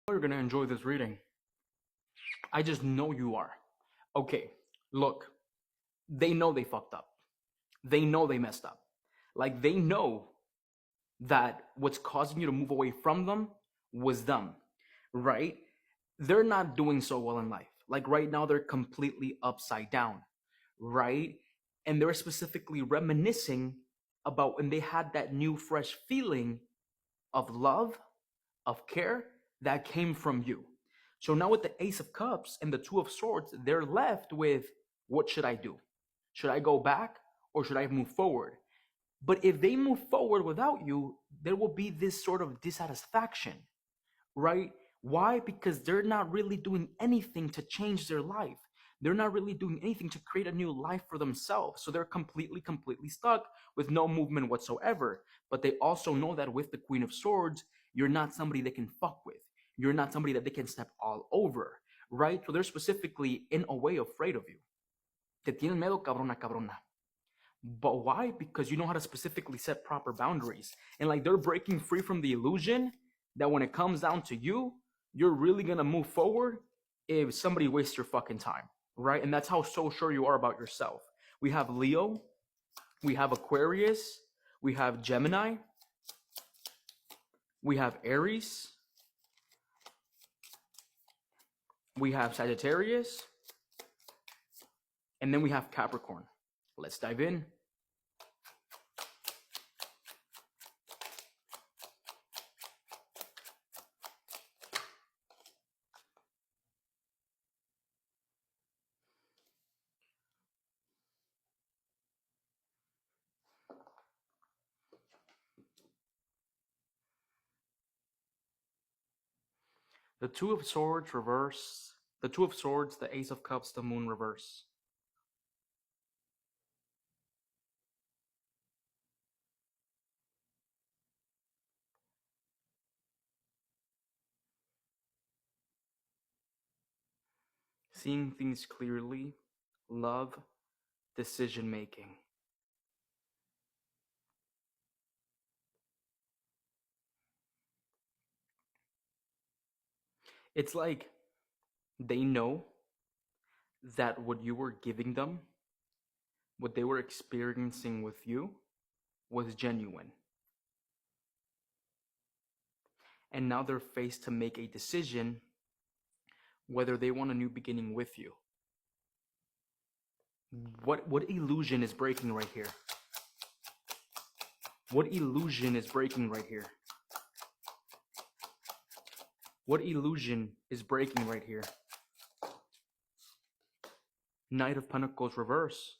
You're gonna enjoy this reading. I just know you are. Okay, look, they know they fucked up. They know they messed up. Like, they know that what's causing you to move away from them was them, right? They're not doing so well in life. Like, right now, they're completely upside down, right? And they're specifically reminiscing about when they had that new, fresh feeling of love, of care that came from you. So now with the Ace of Cups and the Two of Swords, they're left with, what should I do? Should I go back or should I move forward? But if they move forward without you, there will be this sort of dissatisfaction, right? Why? Because they're not really doing anything to change their life. They're not really doing anything to create a new life for themselves. So they're completely stuck with no movement whatsoever. But they also know that with the Queen of Swords, you're not somebody they can fuck with. You're not somebody that they can step all over, right? So they're specifically, in a way, afraid of you. Te tienen miedo, cabrona, cabrona. But why? Because you know how to specifically set proper boundaries. And like, they're breaking free from the illusion that when it comes down to you, you're really going to move forward if somebody wastes your fucking time, right? And that's how so sure you are about yourself. We have Leo, we have Aquarius, we have Gemini, we have Aries, we have Sagittarius, and then we have Capricorn. Let's dive in. The Two of Swords reverse. The Two of Swords, the Ace of Cups, the Moon reverse. Seeing things clearly, love, decision making. It's like they know that what you were giving them, what they were experiencing with you, was genuine. And now they're faced to make a decision whether they want a new beginning with you. What illusion is breaking right here? What illusion is breaking right here? What illusion is breaking right here? Knight of Pentacles reverse.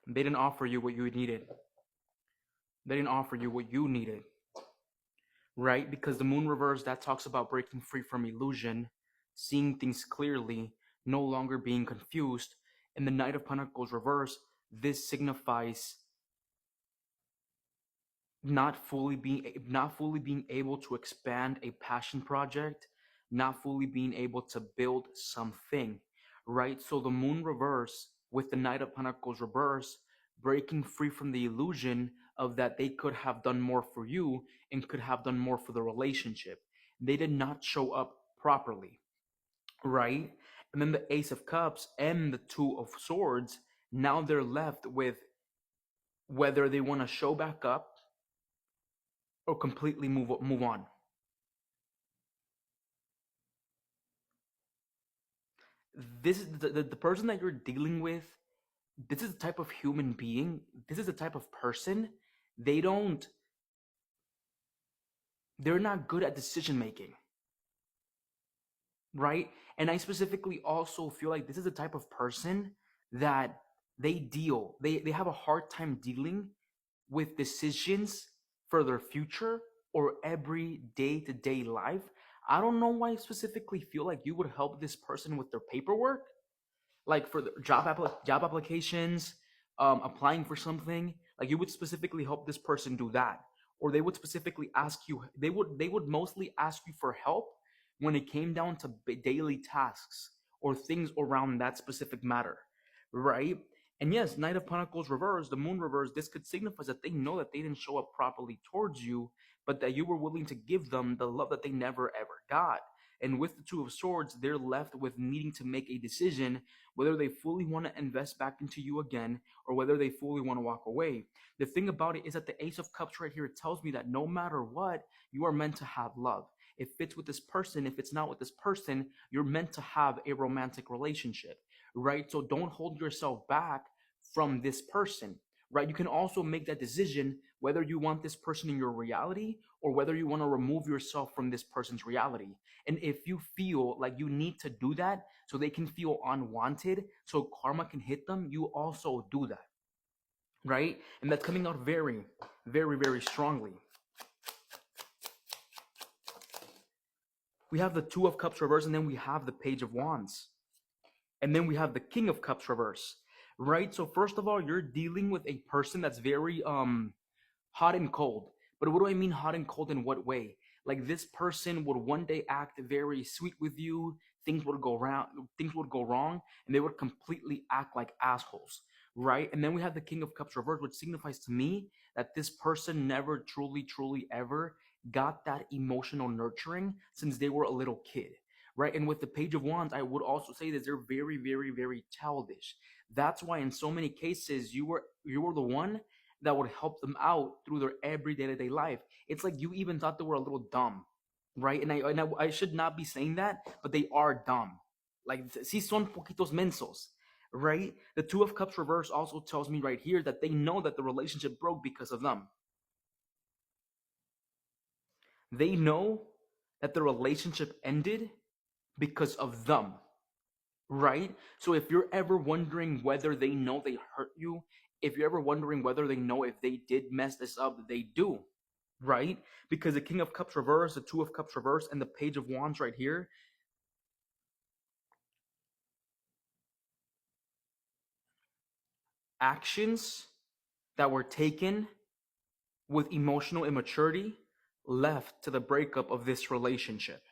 They didn't offer you what you needed. They didn't offer you what you needed. Right? Because the Moon reverse, that talks about breaking free from illusion, seeing things clearly, no longer being confused. And the Knight of Pentacles reverse, this signifies not fully being able to expand a passion project, not fully being able to build something, right? So the Moon reverse with the Knight of Pentacles reverse, breaking free from the illusion of that they could have done more for you and could have done more for the relationship. They did not show up properly, right? And then the Ace of Cups and the Two of Swords, now they're left with whether they want to show back up or completely move on. This is the person that you're dealing with. This is the type of human being. This is the type of person. They're not good at decision making, right? And I specifically also feel like this is the type of person that they have a hard time dealing with decisions for their future or every day-to-day life. I don't know why I specifically feel like you would help this person with their paperwork, like for the job applications, applying for something. Like, you would specifically help this person do that, or they would specifically ask you. They would mostly ask you for help when it came down to daily tasks or things around that specific matter, right? And yes, Knight of Pentacles reverse, the Moon reverse, this could signify that they know that they didn't show up properly towards you, but that you were willing to give them the love that they never ever got. And with the Two of Swords, they're left with needing to make a decision whether they fully want to invest back into you again or whether they fully want to walk away. The thing about it is that the Ace of Cups right here, it tells me that no matter what, you are meant to have love. If it's with this person, if it's not with this person, you're meant to have a romantic relationship, right? So don't hold yourself back from this person, right? You can also make that decision whether you want this person in your reality or whether you want to remove yourself from this person's reality. And if you feel like you need to do that so they can feel unwanted, so karma can hit them, you also do that, right? And that's coming out very, very, very strongly. We have the Two of Cups reverse, and then we have the Page of Wands. And then we have the King of Cups reverse, right? So first of all, you're dealing with a person that's very hot and cold. But what do I mean hot and cold in what way? Like this person would one day act very sweet with you, things would go wrong, and they would completely act like assholes, right? And then we have the King of Cups reverse, which signifies to me that this person never truly ever got that emotional nurturing since they were a little kid, right? And with the Page of Wands, I would also say that they're very childish. That's why in so many cases you were the one that would help them out through their everyday life. It's like you even thought they were a little dumb, right? And I should not be saying that, but they are dumb. Like, si son poquitos mensos, right? The Two of Cups reverse also tells me right here that they know that the relationship broke because of them. They know that the relationship ended because of them, right? So if you're ever wondering whether they know they hurt you, if you're ever wondering whether they know if they did mess this up, they do, right? Because the King of Cups reverse, the Two of Cups reverse, and the Page of Wands right here, actions that were taken with emotional immaturity left to the breakup of this relationship,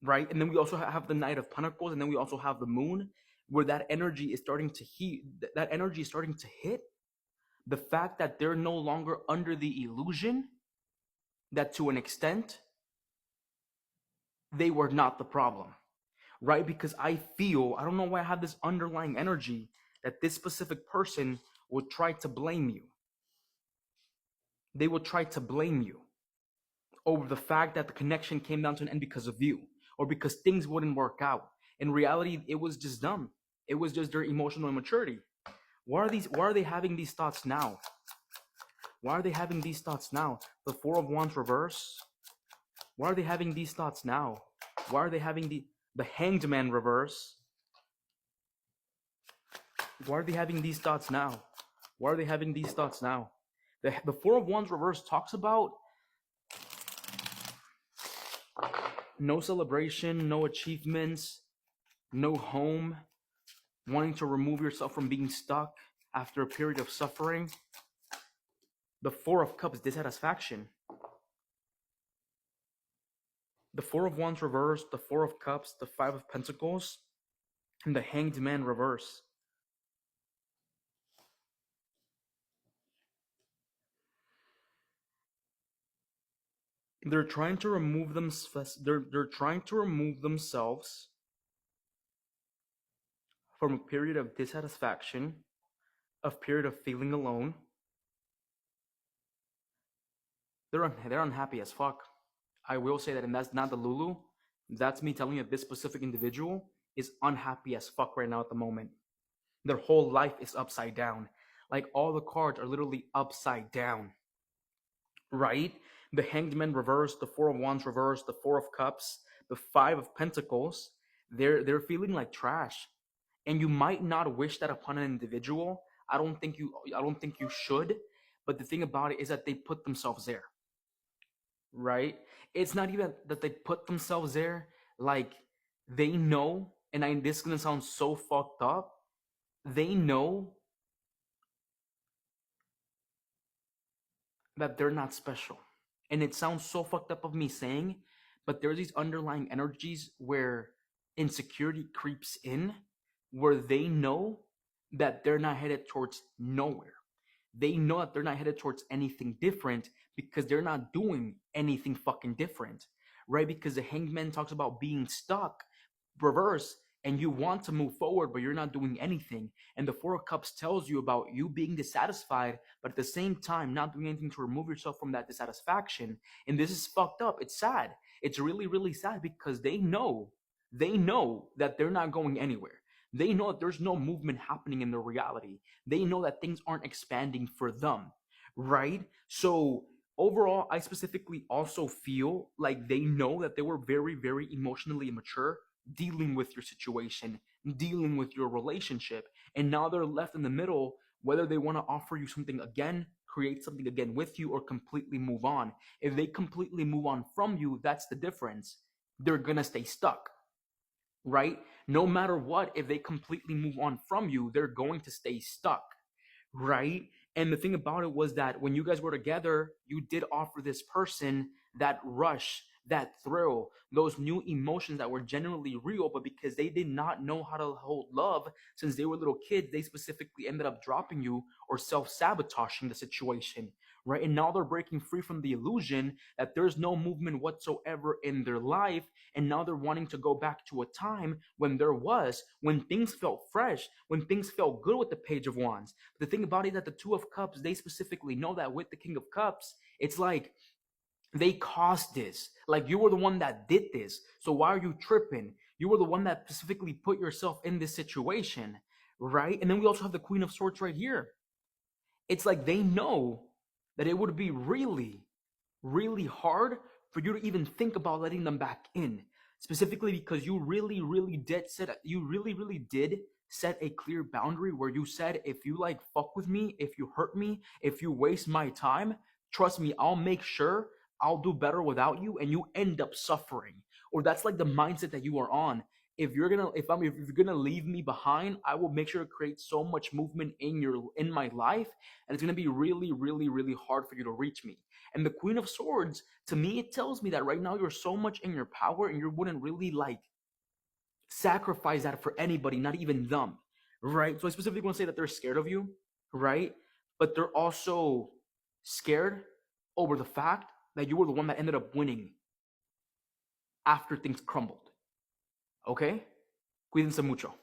right? And then we also have the Knight of Pentacles, and then we also have the Moon, where that energy is starting to heat. That energy is starting to hit the fact that they're no longer under the illusion that to an extent they were not the problem, right? Because I don't know why I have this underlying energy that this specific person would try to blame you. They would try to blame you over the fact that the connection came down to an end because of you, or because things wouldn't work out. In reality, it was just dumb. It was just their emotional immaturity. Why are they having these thoughts now? Why are they having these thoughts now? The Four of Wands reverse. Why are they having these thoughts now? Why are they having the Hanged Man reverse? Why are they having these thoughts now? Why are they having these thoughts now? The Four of Wands reverse talks about no celebration, no achievements, no home, wanting to remove yourself from being stuck after a period of suffering. The Four of Cups, dissatisfaction. The Four of Wands reverse, the Four of Cups, the Five of Pentacles, and the Hanged Man reverse. They're trying to remove they're trying to remove themselves from a period of dissatisfaction, a period of feeling alone. They're unhappy as fuck. I will say that, and that's not the Lulu. That's me telling you that this specific individual is unhappy as fuck right now at the moment. Their whole life is upside down. Like, all the cards are literally upside down, right? The Hanged Man reverse, the Four of Wands reverse, the Four of Cups, the Five of Pentacles. They're feeling like trash, and you might not wish that upon an individual. I don't think you should. But the thing about it is that they put themselves there, right? It's not even that they put themselves there. Like, they know, and this is gonna sound so fucked up. They know that they're not special. And it sounds so fucked up of me saying, but there's these underlying energies where insecurity creeps in, where they know that they're not headed towards nowhere. They know that they're not headed towards anything different because they're not doing anything fucking different, right? Because the Hangman talks about being stuck, reverse, and you want to move forward, but you're not doing anything. And the Four of Cups tells you about you being dissatisfied, but at the same time, not doing anything to remove yourself from that dissatisfaction. And this is fucked up. It's sad. It's really, really sad because they know that they're not going anywhere. They know that there's no movement happening in their reality. They know that things aren't expanding for them, right? So overall, I specifically also feel like they know that they were very, very emotionally immature dealing with your situation, dealing with your relationship. And now they're left in the middle, whether they want to offer you something again, create something again with you, or completely move on. If they completely move on from you, that's the difference. They're going to stay stuck, right? No matter what, if they completely move on from you, they're going to stay stuck, right? And the thing about it was that when you guys were together, you did offer this person that rush, that thrill, those new emotions that were genuinely real, but because they did not know how to hold love since they were little kids, they specifically ended up dropping you or self-sabotaging the situation, right? And now they're breaking free from the illusion that there's no movement whatsoever in their life, and now they're wanting to go back to a time when things felt fresh, when things felt good with the Page of Wands. But the thing about it is that the Two of Cups, they specifically know that with the King of Cups, it's like they caused this. Like, you were the one that did this. So why are you tripping? You were the one that specifically put yourself in this situation, right? And then we also have the Queen of Swords right here. It's like they know that it would be really, really hard for you to even think about letting them back in, specifically because you really, really did set a clear boundary where you said, if you like fuck with me, if you hurt me, if you waste my time, trust me, I'll make sure I'll do better without you, and you end up suffering. Or that's like the mindset that you are on. If you're gonna leave me behind, I will make sure to create so much movement in my life, and it's gonna be really, really, really hard for you to reach me. And the Queen of Swords, to me, it tells me that right now you're so much in your power, and you wouldn't really like sacrifice that for anybody, not even them, right? So I specifically want to say that they're scared of you, right? But they're also scared over the fact that you were the one that ended up winning after things crumbled. Okay? Cuídense mucho.